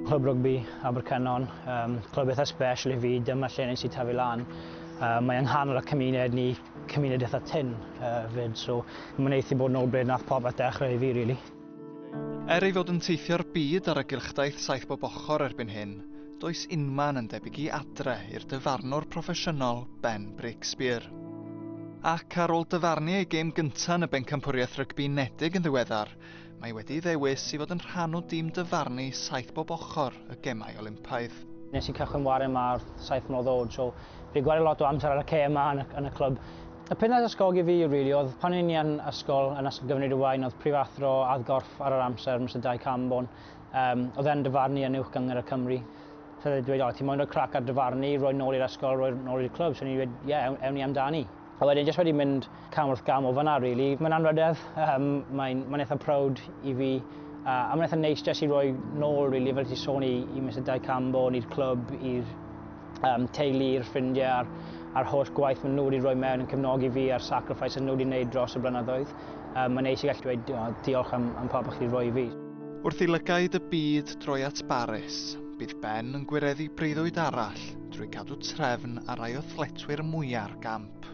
clwb rygbi Abercynon, clwb eitha special I fi, dyma lle nes I tyfu lan. Mae yng nghanol y cymuned ni, cymuned eitha tyn fyd, so mae'n eithi bod yn ôl bryd nath popeth dechrau I fi, really. Ei fod yn teithio'r byd ar y gylchdaith 7 bob ochr erbyn hyn, does unman yn debyg I adre i'r dyfarnwr proffesiynol Ben Breakspear. Ac ar ôl dyfarnu ei gêm gyntaf yn y bencampwriaeth rygbi unedig yn ddiweddar, mae wedi ddewis I fod yn rhan o dîm dyfarnu 7 bob ochr y Gemau Olympaidd. Nes I cychwyn wario yma 7 mlynedd oed, so fi gwario lot o amser ar y ce yma yn y clwb. Y peth nath ysgogi fi, really, oedd pan o'n I yn ysgol gyfnod y wain, oedd prifathro addgorff ar yr amser, Mr Dai Cambon, oedd e'n dyfarnu yn uwch gyngor y Cymru. So dweud, o, ti'n moyn o'r crac ar dyfarnu, roi nôl i'r ysgol, roi nôl i'r clwb, so ni'n dweud, ie, ewn ni amdani. A wedyn, jyst wedi mynd cam wrth gam o fanna, really. Mae'n anrydedd, mae'n eitha proud I fi, a mae'n eitha neis jyst I roi nôl, really, fel ti sôn I Mr Dai Cambon, i'r clwb, i'r teulu, i'r ffrindiau, a'r holl gwaith maen nhw wedi rhoi mewn yn cefnogi fi a'r sacrifice maen nhw wedi gwneud dros y blynyddoedd. Mae'n neis I gallu dweud diolch am popeth chi wedi rhoi I fi. Wrth I lygaid y byd droi at Baris, bydd Ben yn gwireddu breuddwyd arall drwy gadw trefn ar rai o thletwyr mwyaf gamp.